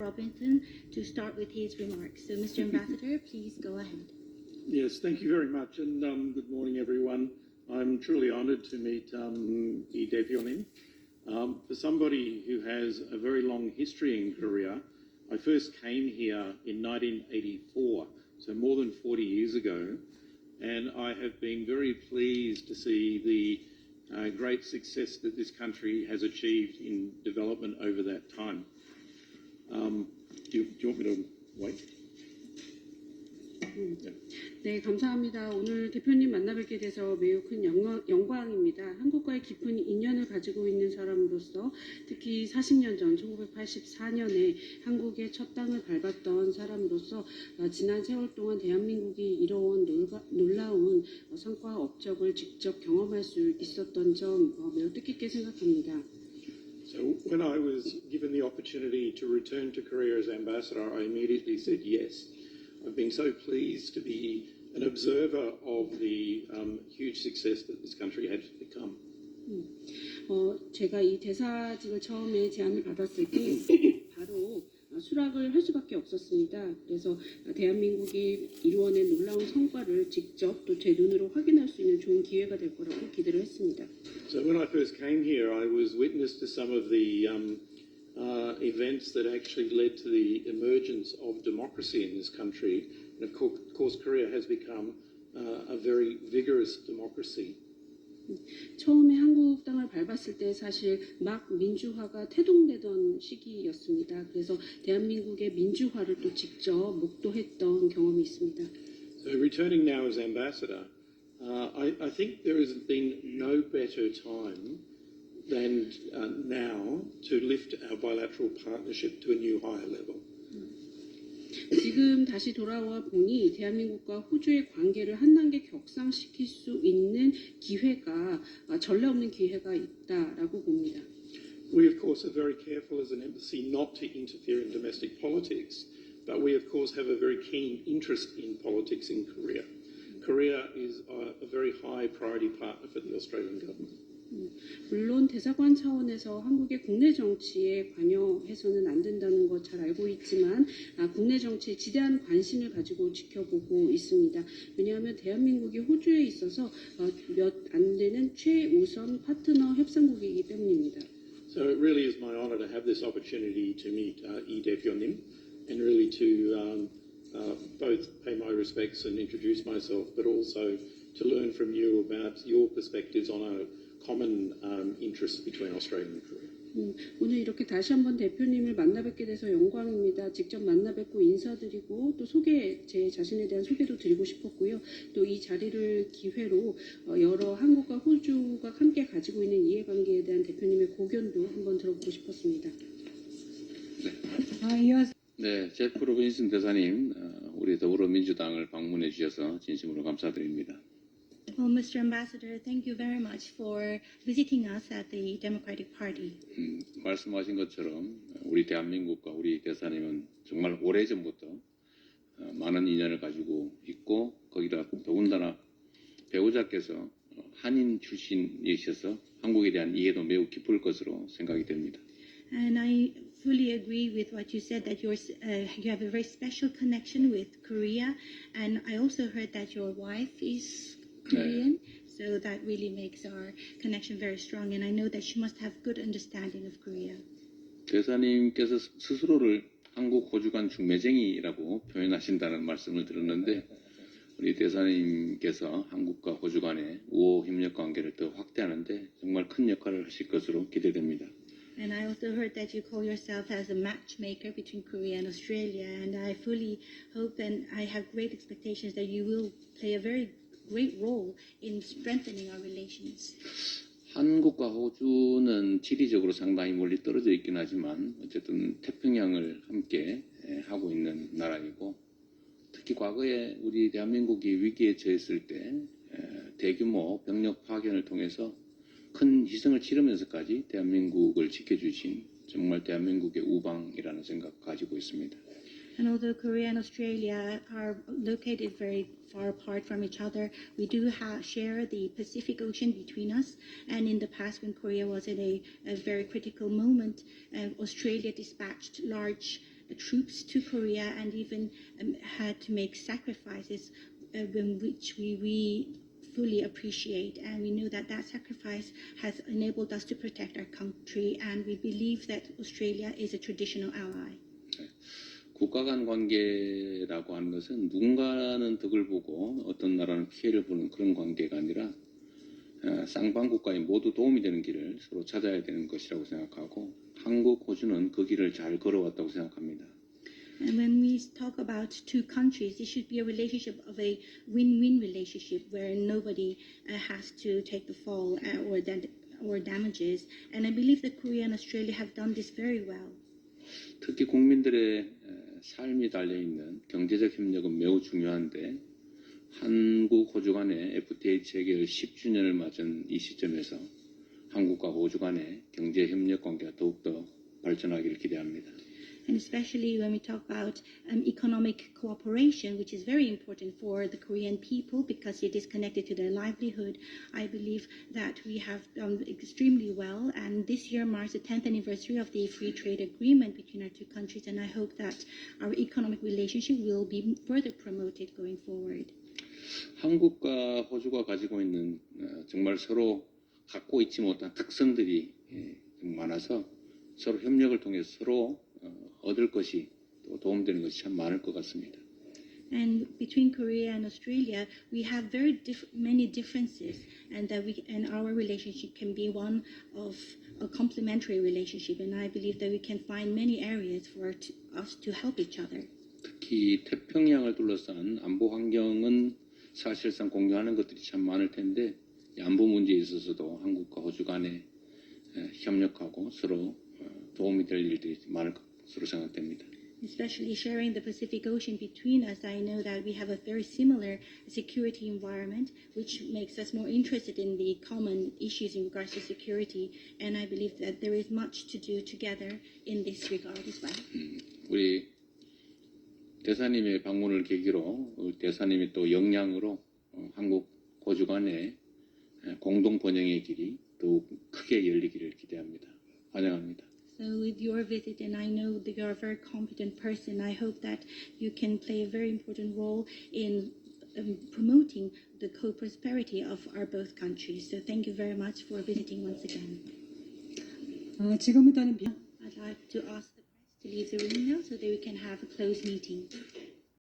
Robinson to start with his remarks. So, Mr. Ambassador, please go ahead. Yes, thank you very much, and good morning, everyone. I'm truly honoured to meet I Devyonim. For somebody who has a very long history in Korea, I first came here in 1984, so more than 40 years ago, and I have been very pleased to see the great success that this country has achieved in development over that time. Do you want me to wait? 네, 감사합니다. 오늘 대표님 만나뵙게 돼서 매우 큰 영광입니다. 한국과의 깊은 인연을 가지고 있는 사람으로서 특히 40년 전 1984년에 한국의 첫 땅을 밟았던 사람으로서 지난 세월 동안 대한민국이 이뤄온 놀라운 성과와 업적을 직접 경험할 수 있었던 점 매우 뜻깊게 생각합니다. So when I was given the opportunity to return to Korea as ambassador, I immediately said yes. I've been so pleased to be an observer of the huge success that this country has become. 제가 이 대사직을 처음에 제안을 받았을 때 바로 수락을 할 수밖에 없었습니다. 그래서 대한민국이 이루어낸 놀라운 성과를 직접 또 제 눈으로 확인할 수 있는 좋은 기회가 될 거라고 기대를 했습니다. So when I first came here, I was witness to some of the events that actually led to the emergence of democracy in this country. And of course, Korea has become a very vigorous democracy. 처음에 한국 땅을 밟았을 때 사실 막 민주화가 태동되던 시기였습니다. 그래서 대한민국의 민주화를 또 직접 목도했던 경험이 있습니다. So returning now as ambassador, I think there has been no better time than now to lift our bilateral partnership to a new higher level. 지금 다시 돌아와 보니 대한민국과 호주의 관계를 한 단계 격상시킬 수 있는 기회가 전례 없는 기회가 있다라고 봅니다. We of course are very careful as an embassy not to interfere in domestic politics, but we of course have a very keen interest in politics in Korea. Korea is a very high priority partner for the Australian government. 물론 대사관 차원에서 한국의 국내 정치에 관여해서는 안 된다는 거 잘 알고 있지만 국내 정치에 지대한 관심을 가지고 지켜보고 있습니다. 왜냐하면 대한민국이 호주에 있어서 몇 안 되는 최우선 파트너 협상국이기 때문입니다. So it really is my honour to have this opportunity to meet I Devyonim and really to both pay my respects and introduce myself, but also to learn from you about your perspectives on a common interest between Australia and Korea. 오늘 이렇게 다시 한번 대표님을 만나뵙게 돼서 영광입니다. 직접 만나뵙고 인사드리고 또 제 자신에 대한 소개도 드리고 싶었고요. 또 이 자리를 기회로 여러 한국과 호주가 함께 가지고 있는 이해관계에 대한 대표님의 고견도 한번 들어보고 싶었습니다. 네, 제프 로빈슨 대사님, 우리 더불어민주당을 방문해 주셔서 진심으로 감사드립니다. Well, Mr. Ambassador, thank you very much for visiting us at the Democratic Party. 말씀하신 것처럼 우리 대한민국과 우리 대사님은 정말 오래전부터 많은 인연을 가지고 있고 거기다 더군다나 배우자께서 한인 출신이셔서 한국에 대한 이해도 매우 깊을 것으로 생각이 됩니다. And I fully agree with what you said, that you have a very special connection with Korea. And I also heard that your wife is Korean, so that really makes our connection very strong. And I know that she must have good understanding of Korea. 대사님께서 스스로를 한국 호주 간 중매쟁이라고 표현하신다는 말씀을 들었는데 우리 대사님께서 한국과 호주 간의 우호 협력 관계를 더 확대하는데 정말 큰 역할을 하실 것으로 기대됩니다. And I also heard that you call yourself as a matchmaker between Korea and Australia, and I fully hope and I have great expectations that you will play a very great role in strengthening our relations. 한국과 호주는 지리적으로 상당히 멀리 떨어져 있긴 하지만 어쨌든 태평양을 함께 하고 있는 나라이고 특히 과거에 우리 대한민국이 위기에 처했을 때 대규모 병력 파견을 통해서 큰 희생을 치르면서까지 대한민국을 지켜주신 정말 대한민국의 우방이라는 생각 가지고 있습니다. And although Korea and Australia are located very far apart from each other, we do share the Pacific Ocean between us. And in the past, when Korea was in a very critical moment, Australia dispatched large the troops to Korea and even had to make sacrifices which we fully appreciate, and we know that that sacrifice has enabled us to protect our country, and we believe that Australia is a traditional ally. 국가 간 관계라고 하는 것은 누군가는 덕을 보고 어떤 나라는 피해를 보는 그런 관계가 아니라 쌍방국가에 모두 도움이 되는 길을 서로 찾아야 되는 것이라고 생각하고 한국, 호주는 그 길을 잘 걸어왔다고 생각합니다. And when we talk about two countries, it should be a relationship of a win-win relationship where nobody has to take the fall or damages. And I believe that Korea and Australia have done this very well. 특히 국민들의 삶이 달려있는 경제적 협력은 매우 중요한데 한국, 호주 간의 FTA 체결 10주년을 맞은 이 시점에서 한국과 호주 간의 경제 협력 관계가 더욱더 발전하기를 기대합니다. And especially when we talk about economic cooperation, which is very important for the Korean people because it is connected to their livelihood, I believe that we have done extremely well. And this year marks the 10th anniversary of the free trade agreement between our two countries. And I hope that our economic relationship will be further promoted going forward. 한국과 호주가 가지고 있는 정말 서로 갖고 있지 못한 특성들이 많아서 서로 협력을 통해서 서로 얻을 것이 또 도움되는 것이 참 많을 것 같습니다. And between Korea and Australia, we have very many differences, and our relationship can be one of a complementary relationship. And I believe that we can find many areas for us to help each other. 특히 태평양을 둘러싼 안보 환경은 사실상 공유하는 것들이 참 많을 텐데 안보 문제에 있어서도 한국과 호주 간에 협력하고 서로 도움이 될 일들이 많을 것으로 생각됩니다. Especially sharing the Pacific Ocean between us, I know that we have a very similar security environment, which makes us more interested in the common issues in regards to security. And I believe that there is much to do together in this regard as well. 우리 대사님의 방문을 계기로 우리 대사님이 또 역량으로 한국, 호주 간의 공동 번영의 길이 더욱 크게 열리기를 기대합니다. 환영합니다. So with your visit, and I know that you're a very competent person, I hope that you can play a very important role in promoting the co-prosperity of our both countries. So thank you very much for visiting once again. 지금부터는 I'd like to ask the press to leave the room now so that we can have a closed meeting.